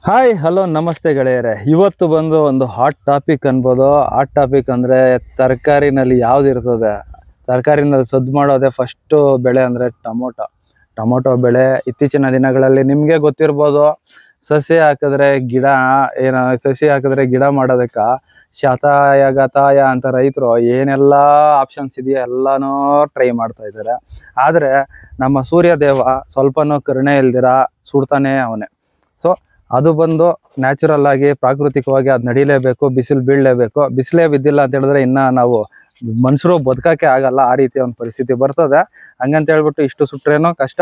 Hi hello ನಮಸ್ತೆ ಗೆಳೆಯರೆ. ಇವತ್ತು ಬಂದು ಒಂದು ಹಾಟ್ ಟಾಪಿಕ್ ಅನ್ಬೋದು. ಹಾಟ್ ಟಾಪಿಕ್ ಅಂದರೆ ತರಕಾರಿನಲ್ಲಿ ಯಾವ್ದು ಇರ್ತದೆ, ತರಕಾರಿನಲ್ಲಿ ಸದ್ದು ಮಾಡೋದೇ ಫಸ್ಟು ಬೆಳೆ ಅಂದರೆ ಟೊಮೊಟೊ ಬೆಳೆ. ಇತ್ತೀಚಿನ ದಿನಗಳಲ್ಲಿ ನಿಮಗೆ ಗೊತ್ತಿರ್ಬೋದು, ಸಸಿ ಹಾಕಿದ್ರೆ ಗಿಡ ಮಾಡೋದಕ್ಕೆ ಶತಾಯ ಗತಾಯ ಅಂತ ರೈತರು ಏನೆಲ್ಲ ಆಪ್ಷನ್ಸ್ ಇದೆಯೋ ಎಲ್ಲನೂ ಟ್ರೈ ಮಾಡ್ತಾ ಇದ್ದಾರೆ. ಆದರೆ ನಮ್ಮ ಸೂರ್ಯ ದೇವ ಸ್ವಲ್ಪನೂ ಕರುಣೆ ಇಲ್ದಿರ ಸುಡ್ತಾನೆ ಅವನೇ. ಸೊ ಅದು ಬಂದು ನ್ಯಾಚುರಲ್ ಆಗಿ ಪ್ರಾಕೃತಿಕವಾಗಿ ಅದು ನಡಿಲೇಬೇಕು, ಬಿಸಿಲು ಬೀಳಲೇಬೇಕು. ಬಿಸಿಲೇ ಬಿದ್ದಿಲ್ಲ ಅಂತ ಹೇಳಿದ್ರೆ ಇನ್ನು ನಾವು ಮನುಷ್ಯರು ಬದುಕಕ್ಕೆ ಆಗಲ್ಲ, ಆ ರೀತಿ ಒಂದು ಪರಿಸ್ಥಿತಿ ಬರ್ತದೆ. ಹಂಗಂತ ಹೇಳ್ಬಿಟ್ಟು ಇಷ್ಟು ಸುಟ್ರೇನೋ ಕಷ್ಟ.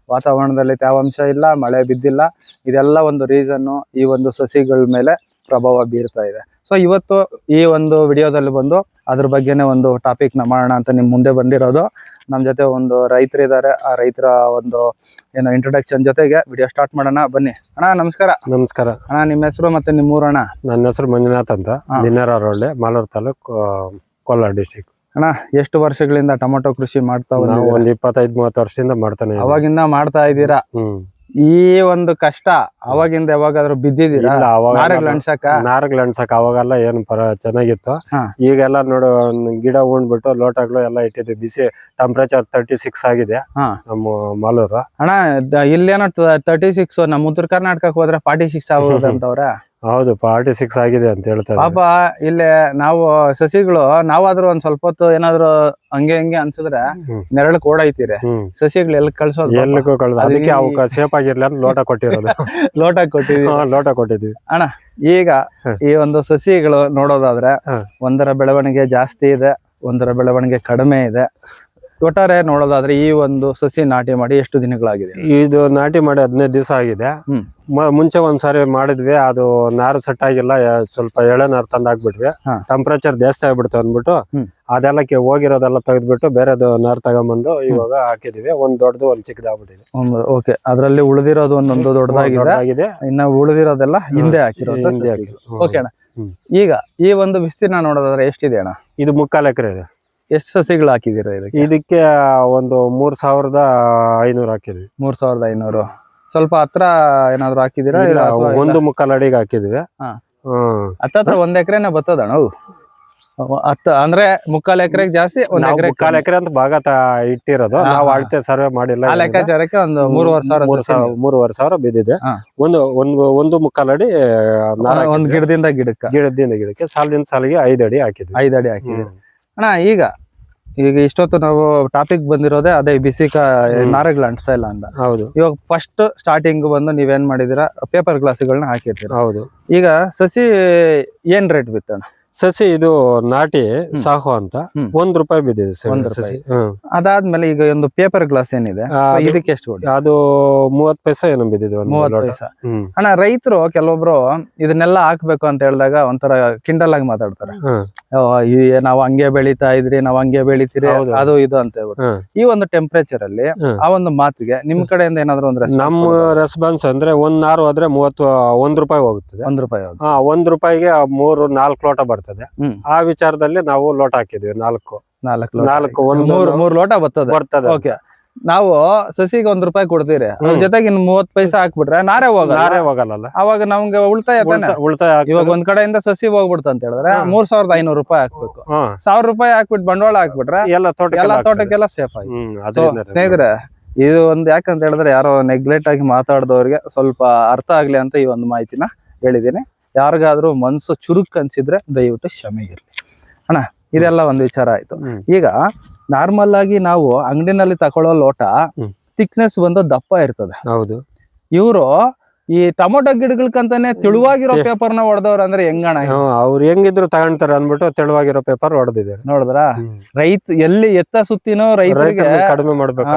ವಾತಾವರಣದಲ್ಲಿ ತೇವಾಂಶ ಇಲ್ಲ, ಮಳೆ ಬಿದ್ದಿಲ್ಲ, ಇದೆಲ್ಲ ಒಂದು ರೀಸನ್ನು ಈ ಒಂದು ಸಸಿಗಳ ಮೇಲೆ ಪ್ರಭಾವ ಬೀರ್ತಾ ಇದೆ. ಸೊ ಇವತ್ತು ಈ ಒಂದು ವಿಡಿಯೋದಲ್ಲಿ ಬಂದು ಅದ್ರ ಬಗ್ಗೆನೇ ಒಂದು ಟಾಪಿಕ್ನ ಮಾಡೋಣ ಅಂತ ನಿಮ್ಮ ಮುಂದೆ ಬಂದಿರೋದು. ನಮ್ಮ ಜೊತೆ ಒಂದು ರೈತರಿದ್ದಾರೆ. ಆ ರೈತರ ಒಂದು ಇಂಟ್ರೊಡಕ್ಷನ್ ಜೊತೆಗೆ ವಿಡಿಯೋ ಸ್ಟಾರ್ಟ್ ಮಾಡೋಣ, ಬನ್ನಿ. ಅಣ್ಣ ನಮಸ್ಕಾರ. ನಮಸ್ಕಾರ ಅಣ್ಣ, ನಿಮ್ಮ ಹೆಸರು ಮತ್ತೆ ನಿಮ್ಮ ಊರಣ್ಣ? ನನ್ನ ಹೆಸರು ಮಂಜುನಾಥ್ ಅಂತ, ದಿನಾರಹಳ್ಳಿ, ಮಾಲೂರು ತಾಲೂಕು, ಕೋಲಾರ ಡಿಸ್ಟಿಕ್. ಅಣ್ಣ, ಎಷ್ಟು ವರ್ಷಗಳಿಂದ ಟೊಮೊಟೊ ಕೃಷಿ ಮಾಡ್ತಾ ನಾವು ಒಂದು 25-30 ವರ್ಷದಿಂದ ಮಾಡ್ತಾನೆ ಇದ್ದೀವಿ. ಅವಾಗಿಂದ ಮಾಡ್ತಾ ಇದ್ದೀರಾ? ಈ ಒಂದು ಕಷ್ಟ ಅವಾಗಿಂದ ಯಾವಾಗಾದ್ರೂ ಬಿದ್ದಿದ್ದೀರಾ? ನಾರುಗಳು ಅನ್ಸಕ್ ಅವಾಗೆಲ್ಲ ಏನು ಚೆನ್ನಾಗಿತ್ತು. ಈಗೆಲ್ಲ ನೋಡು, ಗಿಡ ಉಂಡ್ಬಿಟ್ಟು ಲೋಟಗಳು ಎಲ್ಲ ಇಟ್ಟಿದ್ವಿ. ಬಿಸಿ ಟೆಂಪರೇಚರ್ 36 ಆಗಿದೆ ನಮ್ಮ ಮಾಲೂರು. ಅಣ್ಣ, ಇಲ್ಲೇನೋ 36, ನಮ್ಮ ಉತ್ತರ ಕರ್ನಾಟಕಕ್ಕೆ ಹೋದ್ರೆ 46 ಆಗೋದಂತವ್ರ. ಹೌದು, 46 ಆಗಿದೆ ಅಂತ ಹೇಳ್ತಾರೆ. ಪಾಪ ಇಲ್ಲೇ ನಾವು ಸಸಿಗಳು ನಾವಾದ್ರೂ ಒಂದ್ ಸ್ವಲ್ಪ ಹೊತ್ತು ಏನಾದ್ರು ಹಂಗೆ ಅನ್ಸಿದ್ರೆ ನೆರಳಕ್ ಓಡೈತೀರಿ. ಸಸಿಗಳು ಎಲ್ಲಿ ಕಳ್ಸೋದು? ಎಲ್ಲಿಗೂ ಕಳ್ಸೋದು. ಅದಕ್ಕೆ ಅವಕ್ಕೆ ಸೇಫ್ ಆಗಿರ್ಲಿ ಅಂತ ಲೋಟ ಕೊಟ್ಟಿರೋದು. ಲೋಟ ಕೊಟ್ಟಿದ್ವಿ. ಅಣ್ಣ, ಈಗ ಈ ಒಂದು ಸಸಿಗಳು ನೋಡೋದಾದ್ರೆ ಒಂದರ ಬೆಳವಣಿಗೆ ಜಾಸ್ತಿ ಇದೆ, ಒಂದರ ಬೆಳವಣಿಗೆ ಕಡಿಮೆ ಇದೆ. ಒಟ್ಟಾರೆ ನೋಡೋದಾದ್ರೆ ಈ ಒಂದು ಸಸಿ ನಾಟಿ ಮಾಡಿ ಎಷ್ಟು ದಿನಗಳಾಗಿದೆ? ಇದು ನಾಟಿ ಮಾಡಿ 15 ದಿವಸ ಆಗಿದೆ. ಮುಂಚೆ ಒಂದ್ಸಾರಿ ಮಾಡಿದ್ವಿ, ಅದು ನಾರು ಸೆಟ್ ಆಗಿಲ್ಲ, ಸ್ವಲ್ಪ ಎಳೆ ನಾರು ತಂದು ಹಾಕ್ಬಿಟ್ವಿ. ಟೆಂಪರೇಚರ್ ಜಾಸ್ತಿ ಆಗ್ಬಿಡ್ತು ಅಂದ್ಬಿಟ್ಟು ಅದೆಲ್ಲ ಹೋಗಿರೋದೆಲ್ಲ ತೆಗೆದ್ಬಿಟ್ಟು ಬೇರೆದು ನಾರು ತಗೊಂಬಂದು ಇವಾಗ ಹಾಕಿದೀವಿ. ಒಂದ್ ದೊಡ್ಡದು ಒಂದ್ ಚಿಕ್ಕದಾಗ್ಬಿಟ್ಟಿದೆ. ಓಕೆ, ಅದ್ರಲ್ಲಿ ಉಳಿದಿರೋದು ಒಂದೊಂದು ದೊಡ್ಡದಾಗಿದೆ, ಇನ್ನ ಉಳಿದಿರೋದೆಲ್ಲ ಹಿಂದೆ ಹಾಕಿರೋದು. ಓಕೆ ಅಣ್ಣ, ಈಗ ಈ ಒಂದು ವಿಸ್ತೀರ್ಣ ನೋಡೋದಾದ್ರೆ ಎಷ್ಟಿದೆ ಅಣ್ಣ? ಇದು 3/4 ಎಕರೆ ಇದೆ. ಎಷ್ಟು ಸಸಿಗಳು ಹಾಕಿದೀರಾ ಇದಕ್ಕೆ? ಒಂದು 3,500 ಹಾಕಿದ್ವಿ. 3,500. ಸ್ವಲ್ಪ ಹತ್ರ ಏನಾದ್ರು ಹಾಕಿದೀರಾ? 1.25 ಅಡಿಗೆ ಹಾಕಿದ್ವಿ. ಹತ್ತತ್ರ 1 ಎಕರೆನೆ ಬರ್ತದ ಅಣ್ಣ? ಅಂದ್ರೆ 3/4 ಎಕರೆಗೆ ಜಾಸ್ತಿ, 1 ಎಕರೆ ಅಂತ ಭಾಗ ಇಟ್ಟಿರೋದು. ನಾವು ಅಳತೆ ಸರ್ವೆ ಮಾಡಿಲ್ಲ. ಆ ಲೆಕ್ಕಾಚಾರಕ್ಕೆ ಒಂದು 3,500 ಬಿದ್ದಿದೆ. 1.25 ಅಡಿ ಒಂದು ಗಿಡದಿಂದ ಸಾಲಿನ ಸಾಲಿಗೆ 5 ಅಡಿ ಹಾಕಿದ್ವಿ. 5 ಅಡಿ ಹಾಕಿದ್ವಿ. ಅಣ್ಣ, ಈಗ ಇಷ್ಟೊತ್ತು ನಾವು ಟಾಪಿಕ್ ಬಂದಿರೋದೇ ಅದೇ ಬಿಸಿಕ ನಾರುಗಳು ಅಂಟಿಸ್ತಾ ಇಲ್ಲ ಅಂತ. ಹೌದು. ಇವಾಗ ಫಸ್ಟ್ ಸ್ಟಾರ್ಟಿಂಗ್ ಬಂದು ನೀವೇನ್ ಮಾಡಿದಿರಾ, ಪೇಪರ್ ಗ್ಲಾಸ್ಗಳನ್ನ ಹಾಕಿರ್ತೀರ. ಹೌದು. ಈಗ ಸಸಿ ಏನ್ ರೇಟ್ ಬಿತ್ತಣ್ಣ? ಸಸಿ ಇದು ನಾಟಿ ಸಾಹು ಅಂತ ₹1 ಬಿದ್ದಿದೆ. ಸಸಿ ಅದಾದ್ಮೇಲೆ ಈಗ ಒಂದು ಪೇಪರ್ ಗ್ಲಾಸ್ ಏನಿದೆ ಇದಕ್ಕೆ ಎಷ್ಟು ಕೊಡಿ? ಅದು 30 ಪೈಸೆ ಏನೋ ಬಿದ್ದಿದೆ. 30 ಪೈಸೆ. ಅಣ್ಣ, ರೈತರು ಕೆಲವೊಬ್ರು ಇದನ್ನೆಲ್ಲ ಹಾಕ್ಬೇಕು ಅಂತ ಹೇಳಿದಾಗ ಒಂಥರ ಕಿಂಡಲ್ ಆಗಿ ಮಾತಾಡ್ತಾರೆ. ನಾವ್ ಹಂಗೆ ಬೆಳಿತಾ ಇದ್ರಿ, ನಾವ್ ಹಂಗೆ ಬೆಳಿತೀರಿ, ಅದು ಇದು ಅಂತ ಹೇಳ್ಬಿಟ್ಟು. ಈ ಒಂದು ಟೆಂಪರೇಚರ್ ಅಲ್ಲಿ ಆ ಒಂದು ಮಾತಿಗೆ ನಿಮ್ ಕಡೆಯಿಂದ ಏನಾದ್ರು ಒಂದು ನಮ್ಮ ರೆಸ್ಪಾನ್ಸ್ ಅಂದ್ರೆ ಒಂದ್ ನಾರು ಹೋದ್ರೆ ₹1 ಹೋಗುತ್ತದೆ. ₹1ಗೆ 3-4 ಲೋಟ ಬರ್ತದೆ. ಆ ವಿಚಾರದಲ್ಲಿ ನಾವು ಲೋಟ ಹಾಕಿದ್ವಿ. 3 ಲೋಟ ಬರ್ತದೆ. ಓಕೆ, ನಾವು ಸಸಿಗೆ ₹1 ಕೊಡ್ತೀರಿ, ಅದ್ರ ಜೊತೆಗೆ ಇನ್ನು 30 ಪೈಸೆ ಹಾಕ್ಬಿಟ್ರೆ ನಾರೇ ಹೋಗಲ್ಲ. ಅವಾಗ ನಮ್ಗೆ ಉಳಿತಾಯ. ಇವಾಗ ಒಂದ್ ಕಡೆಯಿಂದ ಸಸಿ ಹೋಗ್ಬಿಡ್ತ ಅಂತ ಹೇಳಿದ್ರೆ ₹3,500 ಹಾಕ್ಬೇಕು. ₹1,000 ಹಾಕ್ಬಿಟ್ಟು ಬಂಡವಾಳ ಹಾಕ್ಬಿಟ್ರೆ ಎಲ್ಲ ತೋಟಕ್ಕೆಲ್ಲ ಸೇಫ್ ಆಗಿ. ಸ್ನೇಹಿತರೆ, ಇದು ಒಂದು ಯಾಕಂತ ಹೇಳಿದ್ರೆ ಯಾರೋ ನೆಗ್ಲೆಕ್ಟ್ ಆಗಿ ಮಾತಾಡ್ದವ್ರಿಗೆ ಸ್ವಲ್ಪ ಅರ್ಥ ಆಗ್ಲಿ ಅಂತ ಈ ಒಂದು ಮಾಹಿತಿನ ಹೇಳಿದೀನಿ. ಯಾರಿಗಾದ್ರೂ ಮನ್ಸು ಚುರುಕ್ ಅನ್ಸಿದ್ರೆ ದಯವಿಟ್ಟು ಕ್ಷಮೆ ಇರ್ಲಿ. ಅಣ್ಣ, ಇದೆಲ್ಲ ಒಂದು ವಿಚಾರ ಆಯ್ತು. ಈಗ ನಾರ್ಮಲ್ ಆಗಿ ನಾವು ಅಂಗಡಿನಲ್ಲಿ ತಗೊಳ್ಳೋ ಲೋಟ ಥಿಕ್ನೆಸ್ ಬಂದು ದಪ್ಪ ಇರ್ತದೆ. ಹೌದು. ಇವರು ಈ ಟೊಮೊಟೊ ಗಿಡಗಳಂತಾನೆ ತೆಳುವಾಗಿರೋ ಪೇಪರ್ನ ಹೊಡೆದವ್ರ ಅಂದ್ರೆ ಹೆಂಗಣ? ಅವ್ರು ಹೆಂಗಿದ್ರು ತಗೊಂತಾರೆ ಅನ್ಬಿಟ್ಟು ತೆಳುವಾಗಿರೋ ಪೇಪರ್ ಹೊಡೆದಿದ್ದಾರೆ. ನೋಡಿದ್ರ, ರೈತ ಎಲ್ಲಿ ಎತ್ತ ಸುತ್ತಿನೋ ರೈತರಿಗೆ ಕಡಿಮೆ ಮಾಡ್ಬೇಕು.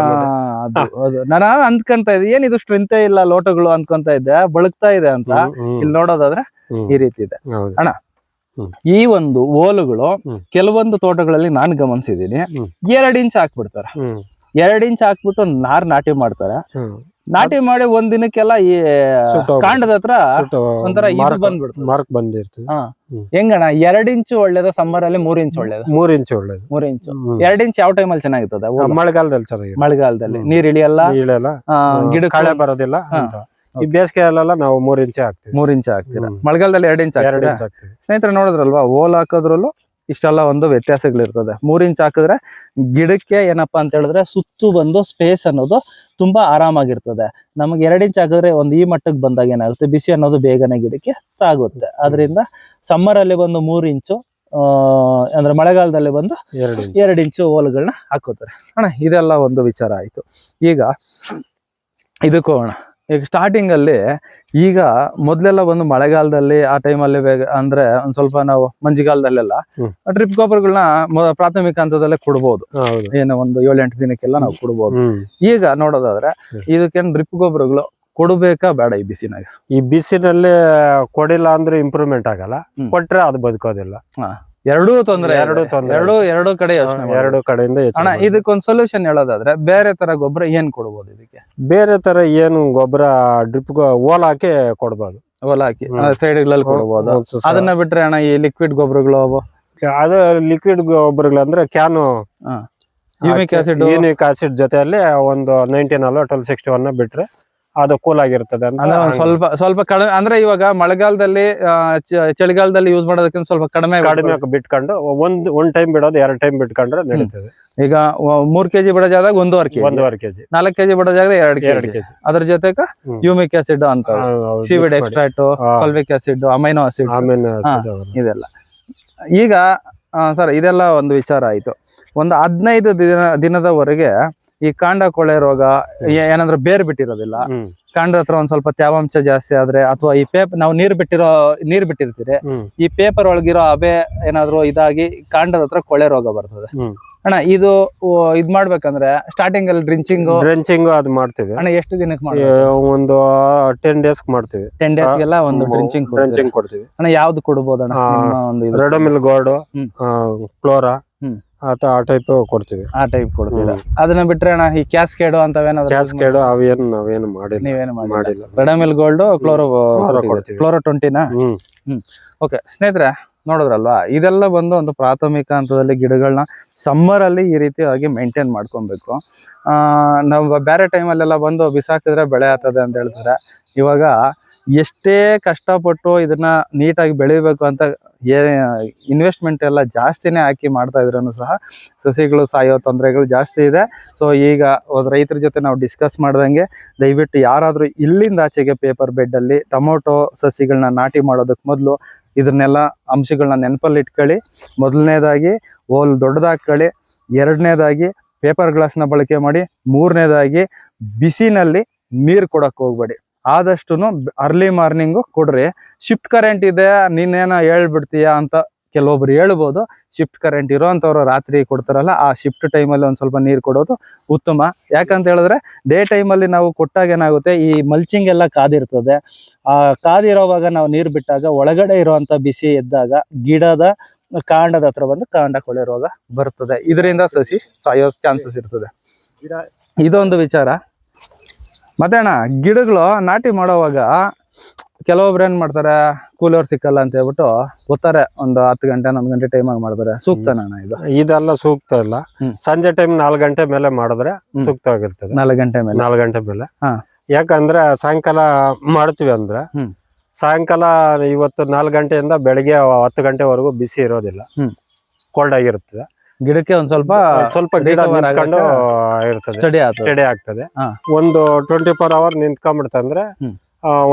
ನಾನು ಅಂದ್ಕೊಂತ ಇದ್ದೆ, ಏನಿದು ಸ್ಟ್ರೆಂತೇ ಇಲ್ಲ ಲೋಟಗಳು ಅನ್ಕೊಂತ ಇದ್ದೆ, ಬಳಕ್ತಾ ಇದೆ ಅಂತ. ಇಲ್ಲಿ ನೋಡೋದಾದ್ರೆ ಈ ರೀತಿ ಇದೆ. ಅಣ್ಣ, ಈ ಒಂದು ಓಲುಗಳು ಕೆಲವೊಂದು ತೋಟಗಳಲ್ಲಿ ನಾನ್ ಗಮನಿಸಿದೀನಿ, 2 ಇಂಚ್ ಹಾಕ್ಬಿಡ್ತಾರೆ. 2 ಇಂಚ್ ಹಾಕ್ಬಿಟ್ಟು ನಾಟಿ ಮಾಡ್ತಾರೆ. ನಾಟಿ ಮಾಡಿ ಒಂದ್ ದಿನಕ್ಕೆಲ್ಲ ಈ ಕಾಂಡದ ಹತ್ರ ಒಂಥರ ಇದು ಬಂದ್ಬಿಡ್ತು, ಮಾರ್ಕ್ ಬಂದಿರ್ತದೆ. ಹೆಂಗಣ್ಣ, 2 ಇಂಚು ಒಳ್ಳೇದು ಸಮ್ಮರ್ ಅಲ್ಲಿ? 3 ಇಂಚ್ ಒಳ್ಳೇದು? 3 ಇಂಚ್ ಒಳ್ಳೇದು. 3 ಇಂಚು. 2 ಇಂಚ್ ಯಾವ ಟೈಮಲ್ಲಿ ಚೆನ್ನಾಗಿರ್ತದ? ಮಳೆಗಾಲದಲ್ಲಿ ಚೆನ್ನಾಗಿ. ಮಳೆಗಾಲದಲ್ಲಿ ನೀರ್ ಇಳಿಯಲ್ಲ, ಗಿಡ ಕಳೆ ಬರೋದಿಲ್ಲ ಅಂತ. ಈ ಬೇಸಿಗೆಯಲ್ಲೆಲ್ಲ ನಾವು 3 ಇಂಚೆ ಹಾಕ್ತಿವಿ. 3 ಇಂಚ್ ಹಾಕ್ತೀರಾ, ಮಳೆಗಾಲದಲ್ಲಿ 2 ಇಂಚ್ 2 ಇಂಚ್ ಹಾಕ್ತಿವಿ. ಸ್ನೇಹಿತರೆ ನೋಡಿದ್ರಲ್ವಾ, ಓಲ್ ಹಾಕೋದ್ರಲ್ಲೂ ಇಷ್ಟೆಲ್ಲ ಒಂದು ವ್ಯತ್ಯಾಸಗಳಿರ್ತದೆ. 3 ಇಂಚ್ ಹಾಕಿದ್ರೆ ಗಿಡಕ್ಕೆ ಏನಪ್ಪಾ ಅಂತ ಹೇಳಿದ್ರೆ ಸುತ್ತು ಬಂದು ಸ್ಪೇಸ್ ಅನ್ನೋದು ತುಂಬಾ ಆರಾಮಾಗಿರ್ತದೆ. ನಮಗೆ 2 ಇಂಚ್ ಹಾಕಿದ್ರೆ ಒಂದು ಈ ಮಟ್ಟಕ್ಕೆ ಬಂದಾಗ ಏನಾಗುತ್ತೆ, ಬಿಸಿ ಅನ್ನೋದು ಬೇಗನೆ ಗಿಡಕ್ಕೆ ತಾಗುತ್ತೆ. ಅದರಿಂದ ಸಮ್ಮರ್ ಅಲ್ಲಿ ಬಂದು 3 ಇಂಚು, ಅಂದ್ರೆ ಮಳೆಗಾಲದಲ್ಲಿ ಬಂದು 2 ಇಂಚು ಓಲ್ಗಳನ್ನ ಹಾಕೋತಾರೆ ಅಣ್ಣ. ಇದೆಲ್ಲ ಒಂದು ವಿಚಾರ ಆಯ್ತು. ಈಗ ಇದಕ್ಕೂ ಅಣ್ಣ, ಈಗ ಸ್ಟಾರ್ಟಿಂಗ್ ಅಲ್ಲಿ ಈಗ ಮೊದ್ಲೆಲ್ಲ ಬಂದು ಮಳೆಗಾಲದಲ್ಲಿ ಆ ಟೈಮಲ್ಲಿ ಅಂದ್ರೆ ಒಂದ್ ಸ್ವಲ್ಪ ನಾವು ಮಂಜಿಗಾಲದಲ್ಲೆಲ್ಲ ಡ್ರಿಪ್ ಗೊಬ್ಬರಗಳನ್ನ ಪ್ರಾಥಮಿಕ ಹಂತದಲ್ಲೇ ಕೊಡ್ಬೋದು. ಏನೋ ಒಂದು 7-8 ದಿನಕ್ಕೆಲ್ಲ ನಾವು ಕೊಡ್ಬೋದು. ಈಗ ನೋಡೋದಾದ್ರೆ ಇದಕ್ಕೇನು ಡ್ರಿಪ್ ಗೊಬ್ಬರಗಳು ಕೊಡಬೇಕಾ ಬೇಡ ಈ ಬಿಸಿನಾಗ? ಈ ಬಿಸಿನಲ್ಲಿ ಕೊಡಿಲ್ಲ ಅಂದ್ರೆ ಇಂಪ್ರೂವ್ಮೆಂಟ್ ಆಗಲ್ಲ, ಕೊಟ್ರೆ ಅದು ಬದುಕೋದಿಲ್ಲ. ಎರಡೂ ತೊಂದ್ರೆ, ಎರಡು ಕಡೆ ಎರಡು ಕಡೆಯಿಂದ ಅಣ್ಣ. ಇದಕ್ಕೊಂದ್ ಸೊಲ್ಯೂಷನ್ ಹೇಳೋದಾದ್ರೆ ಬೇರೆ ತರ ಗೊಬ್ಬರ ಏನ್ ಕೊಡ್ಬೋದು ಇದಕ್ಕೆ? ಬೇರೆ ತರ ಏನು ಗೊಬ್ಬರ ಡ್ರಿಪ್ ಓಲ್ ಹಾಕಿ ಕೊಡ್ಬೋದು. ಓಲ್ ಹಾಕಿ ಸೈಡ್ಗಳಲ್ಲಿ ಕೊಡ್ಬೋದು. ಅದನ್ನ ಬಿಟ್ರೆ ಅಣ್ಣ ಈ ಲಿಕ್ವಿಡ್ ಗೊಬ್ಬರಗಳು ಅದು ಲಿಕ್ವಿಡ್ ಗೊಬ್ಬರಗಳು ಅಂದ್ರೆ ಕ್ಯಾನು ಯೂನಿಕ್ ಆಸಿಡ್ ಜೊತೆಯಲ್ಲಿ ಒಂದು 19 1261 ಬಿಟ್ರೆ ಅದು ಕೂಲ್ ಆಗಿರ್ತದೆ ಅಂತ. ಸ್ವಲ್ಪ ಕಡಿಮೆ ಅಂದ್ರೆ ಇವಾಗ ಮಳೆಗಾಲದಲ್ಲಿ ಚಳಿಗಾಲದಲ್ಲಿ ಯೂಸ್ ಮಾಡೋದಕ್ಕಿಂತ ಸ್ವಲ್ಪ ಕಡಿಮೆ ಬಿಟ್ಕೊಂಡು ಒಂದ್ ಟೈಮ್ ಬಿಡೋದು 2 ಟೈಮ್ ಬಿಟ್ಕೊಂಡ್ರೆ ನಡೀತದೆ. ಈಗ 3 kg ಬಿಡೋ ಜಾಗದಾಗ 1.5 kg, 4 kg ಬಿಡೋ ಜಾಗದಾಗ 2 kg. ಅದ್ರ ಜೊತೆಗೆ ಯೂಮಿಕ್ ಆಸಿಡ್ ಅಂತ, seaweed extract, fulvic acid, amino acid ಇದೆಲ್ಲ. ಈಗ ಸರ್ ಇದೆಲ್ಲ ಒಂದು ವಿಚಾರ ಆಯ್ತು. ಒಂದು 15 ದಿನದವರೆಗೆ ಈ ಕಾಂಡ ಕೊಳೆ ರೋಗ ಏನಂದ್ರೆ ಬೇರ್ ಬಿಟ್ಟಿರೋದಿಲ್ಲ, ಕಾಂಡದ ಹತ್ರ ಒಂದ್ ಸ್ವಲ್ಪ ತೇವಾಂಶ ಜಾಸ್ತಿ ಆದ್ರೆ, ಅಥವಾ ಈ ಪೇಪರ್ ನಾವು ನೀರ್ ಬಿಟ್ಟಿರ್ತೀರಿ, ಈ ಪೇಪರ್ ಒಳಗಿರೋ ಹಬೆ ಏನಾದ್ರು ಇದಾಗಿ ಕಾಂಡದ ಹತ್ರ ಕೊಳೆ ರೋಗ ಬರ್ತದೆ ಅಣ್ಣ. ಇದು ಇದ್ ಮಾಡ್ಬೇಕಂದ್ರೆ ಸ್ಟಾರ್ಟಿಂಗ್ ಅಲ್ಲಿ ಡ್ರಿಂಚಿಂಗ್ ಅದು ಮಾಡ್ತೀವಿ ಅಣ್ಣ. ಎಷ್ಟು ದಿನಕ್ಕೆ ಮಾಡ್ತೀವಿ? ಒಂದು 10 days ಮಾಡ್ತೀವಿ. 10 days ಗೆಲ್ಲ ಒಂದು ಡ್ರಿಂಚಿಂಗ್ ಕೊಡ್ತೀವಿ ಅಣ್ಣ. ಯಾವ್ದು ಕೊಡ್ಬೋದಣ್ಣ? ರೆಡಮಿಲ್ ಗೋಲ್ಡ್, ಕ್ಲೋರಾ ಆ ಟೈಪ್ ಕೊಡ್ತೀವಿ. ಆ ಟೈಪ್ ಕೊಡ್ತೀರಾ? ಅದನ್ನ ಬಿಟ್ರೆ ಅಣ್ಣ ಈ ಕ್ಯಾಸ್ಕೇಡ್ ಅಂತವೇನಾದ್ರು ಅವೇನು ನಾವೇನು ಮಾಡಿಲ್ಲ. ರೆಡಮಿಲ್ ಗೋಲ್ಡ್, ಕ್ಲೋರೋ 20 ಓಕೆ ಸ್ನೇಹಿತರೆ ನೋಡಿದ್ರಲ್ವಾ, ಇದೆಲ್ಲ ಬಂದು ಒಂದು ಪ್ರಾಥಮಿಕ ಹಂತದಲ್ಲಿ ಗಿಡಗಳನ್ನ ಸಮ್ಮರ್ ಅಲ್ಲಿ ಈ ರೀತಿಯಾಗಿ ಮೇಂಟೈನ್ ಮಾಡ್ಕೊಬೇಕು. ನಾವು ಬೇರೆ ಟೈಮಲ್ಲೆಲ್ಲ ಬಂದು ಬಿಸಾಕಿದ್ರೆ ಬೆಳೆ ಆಗ್ತದೆ ಅಂತ ಹೇಳ್ತಾರೆ. ಇವಾಗ ಎಷ್ಟೇ ಕಷ್ಟಪಟ್ಟು ಇದನ್ನ ನೀಟಾಗಿ ಬೆಳಿಬೇಕು ಅಂತ ಇನ್ವೆಸ್ಟ್ಮೆಂಟ್ ಎಲ್ಲ ಜಾಸ್ತಿನೇ ಹಾಕಿ ಮಾಡ್ತಾ ಇದ್ರೂ ಸಹ ಸಸಿಗಳು ಸಾಯೋ ತೊಂದರೆಗಳು ಜಾಸ್ತಿ ಇದೆ. ಸೊ ಈಗ ರೈತರ ಜೊತೆ ನಾವು ಡಿಸ್ಕಸ್ ಮಾಡ್ದಂಗೆ ದಯವಿಟ್ಟು ಯಾರಾದರೂ ಇಲ್ಲಿಂದ ಆಚೆಗೆ ಪೇಪರ್ ಬೆಡ್ ಅಲ್ಲಿ ಟೊಮೊಟೊ ಸಸಿಗಳನ್ನ ನಾಟಿ ಮಾಡೋದಕ್ಕೆ ಮೊದಲು ಇದನ್ನೆಲ್ಲ ಅಂಶಗಳನ್ನ ನೆನಪಲ್ಲಿ ಇಟ್ಕೊಳ್ಳಿ. ಮೊದಲನೇದಾಗಿ ಓಲ್ ದೊಡ್ಡದಾಗ್ಕೊಳ್ಳಿ, ಎರಡನೇದಾಗಿ ಪೇಪರ್ ಗ್ಲಾಸ್ನ ಬಳಕೆ ಮಾಡಿ, ಮೂರನೇದಾಗಿ ಬಿಸಿನಲ್ಲಿ ನೀರು ಕೊಡಕ್ಕೆ ಹೋಗ್ಬೇಡಿ. ಆದಷ್ಟು ಅರ್ಲಿ ಮಾರ್ನಿಂಗು ಕೊಡ್ರಿ. ಶಿಫ್ಟ್ ಕರೆಂಟ್ ಇದೆ ನೀನೇನೋ ಹೇಳ್ಬಿಡ್ತೀಯಾ ಅಂತ ಕೆಲವೊಬ್ರು ಹೇಳ್ಬೋದು. ಶಿಫ್ಟ್ ಕರೆಂಟ್ ಇರೋಂಥವ್ರು ರಾತ್ರಿ ಕೊಡ್ತಾರಲ್ಲ, ಆ ಶಿಫ್ಟ್ ಟೈಮಲ್ಲಿ ಒಂದು ಸ್ವಲ್ಪ ನೀರು ಕೊಡೋದು ಉತ್ತಮ. ಯಾಕಂತ ಹೇಳಿದ್ರೆ ಡೇ ಟೈಮಲ್ಲಿ ನಾವು ಕೊಟ್ಟಾಗ ಏನಾಗುತ್ತೆ, ಈ ಮಲ್ಚಿಂಗ್ ಎಲ್ಲ ಕಾದಿರ್ತದೆ. ಆ ಕಾದಿರೋವಾಗ ನಾವು ನೀರು ಬಿಟ್ಟಾಗ ಒಳಗಡೆ ಇರುವಂತ ಬಿಸಿ ಎದ್ದಾಗ ಗಿಡದ ಕಾಂಡದ ಹತ್ರ ಬಂದು ಕಾಂಡ ಕೊಳೆ ರೋಗ ಬರ್ತದೆ. ಇದರಿಂದ ಸಸಿ ಸಾಯೋ ಚಾನ್ಸಸ್ ಇರ್ತದೆ. ಇದೊಂದು ವಿಚಾರ. ಮತ್ತೆ ಅಣ್ಣ, ಗಿಡಗಳು ನಾಟಿ ಮಾಡೋವಾಗ ಕೆಲವೊಬ್ರು ಏನ್ ಮಾಡ್ತಾರೆ, ಕೂಲರ್ ಸಿಕ್ಕಲ್ಲ ಅಂತ ಹೇಳ್ಬಿಟ್ಟು ಓದ್ತಾರೆ. ಒಂದು 10 ಗಂಟೆ 11 ಗಂಟೆ ಟೈಮ್ ಆಗಿ ಮಾಡ್ತಾರೆ. ಸೂಕ್ತನ ಇದು? ಇದೆಲ್ಲ ಸೂಕ್ತ ಇಲ್ಲ. ಸಂಜೆ ಟೈಮ್ 4 ಗಂಟೆ ಮೇಲೆ ಮಾಡಿದ್ರೆ ಸೂಕ್ತ ಆಗಿರ್ತದೆ. 4 ಗಂಟೆ ಮೇಲೆ ಯಾಕಂದ್ರೆ ಸಾಯಂಕಾಲ ಮಾಡ್ತೀವಿ ಅಂದ್ರೆ ಸಾಯಂಕಾಲ ಇವತ್ತು 4 ಗಂಟೆಯಿಂದ ಬೆಳಿಗ್ಗೆ 10 ಗಂಟೆವರೆಗೂ ಬಿಸಿ ಇರೋದಿಲ್ಲ, ಕೋಲ್ಡ್ ಆಗಿರ್ತದೆ. ಗಿಡಕ್ಕೆ ಒಂದ್ ಸ್ವಲ್ಪ ಗಿಡ ನಿಂತ್ಕೊಂಡು ಇರ್ತದೆ, ಸ್ಟಡಿ ಆಗ್ತದೆ. ಒಂದು 24 hour ನಿಂತ್ಕೊಂಡ್ಬಿಡ್ತಂದ್ರೆ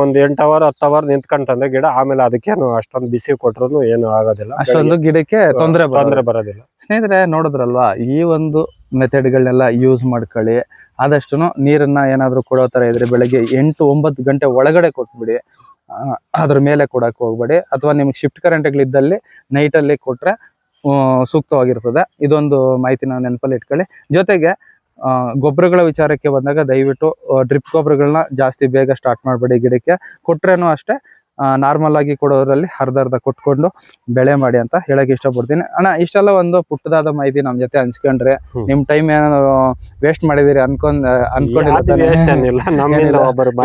ಒಂದ್ 8 hour 10 hour ನಿಂತ್ಕೊಂತಂದ್ರೆ ಗಿಡ, ಆಮೇಲೆ ಅದಕ್ಕೇನು ಅಷ್ಟೊಂದು ಬಿಸಿ ಕೊಟ್ರು ಏನು ಆಗೋದಿಲ್ಲ, ಅಷ್ಟೊಂದು ಗಿಡಕ್ಕೆ ತೊಂದರೆ ಬರೋದಿಲ್ಲ. ಸ್ನೇಹಿತರೆ ನೋಡಿದ್ರಲ್ವಾ, ಈ ಒಂದು ಮೆಥಡ್ಗಳನ್ನೆಲ್ಲ ಯೂಸ್ ಮಾಡ್ಕೊಳ್ಳಿ. ಆದಷ್ಟು ನೀರನ್ನ ಏನಾದ್ರು ಕೊಡೋ ತರ ಇದ್ರೆ ಬೆಳಗ್ಗೆ 8-9 ಗಂಟೆ ಒಳಗಡೆ ಕೊಟ್ಬಿಡಿ. ಅದ್ರ ಮೇಲೆ ಕೊಡಕ್ ಹೋಗ್ಬೇಡಿ. ಅಥವಾ ನಿಮ್ಗೆ ಶಿಫ್ಟ್ ಕರೆಂಟ್ಗಳಿದ್ದಲ್ಲಿ ನೈಟಲ್ಲಿ ಕೊಟ್ರೆ ಸೂಕ್ತವಾಗಿರ್ತದೆ. ಇದೊಂದು ಮಾಹಿತಿನ ನೆನಪಲ್ಲಿ ಇಟ್ಕೊಳ್ಳಿ. ಜೊತೆಗೆ ಗೊಬ್ಬರಗಳ ವಿಚಾರಕ್ಕೆ ಬಂದಾಗ ದಯವಿಟ್ಟು ಡ್ರಿಪ್ ಗೊಬ್ಬರಗಳನ್ನ ಜಾಸ್ತಿ ಬೇಗ ಸ್ಟಾರ್ಟ್ ಮಾಡಬೇಡಿ. ಗಿಡಕ್ಕೆ ಕೊಟ್ರೇನು ಅಷ್ಟೇ ನಾರ್ಮಲ್ ಆಗಿ ಕೊಡೋದ್ರಲ್ಲಿ ಅರ್ಧ ಕೊಟ್ಕೊಂಡು ಬೆಳೆ ಮಾಡಿ ಅಂತ ಹೇಳಕ್ ಇಷ್ಟಪಡ್ತೀನಿ. ಅಣ್ಣ, ಇಷ್ಟೆಲ್ಲ ಒಂದು ಪುಟ್ಟದಾದ ಮಾಹಿತಿ ನಮ್ ಜೊತೆ ಹಂಚ್ಕೊಂಡ್ರೆ ನಿಮ್ ಟೈಮ್ ಏನಾದ್ರು ವೇಸ್ಟ್ ಮಾಡಿದಿರಿ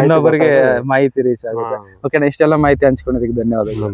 ಇನ್ನೊಬ್ಬರಿಗೆ ಮಾಹಿತಿ ರೀಚ್ ಆಗುತ್ತೆ. ಓಕೆ, ಇಷ್ಟೆಲ್ಲ ಮಾಹಿತಿ ಹಂಚ್ಕೊಂಡಿದ್ದಕ್ಕೆ ಧನ್ಯವಾದಗಳು.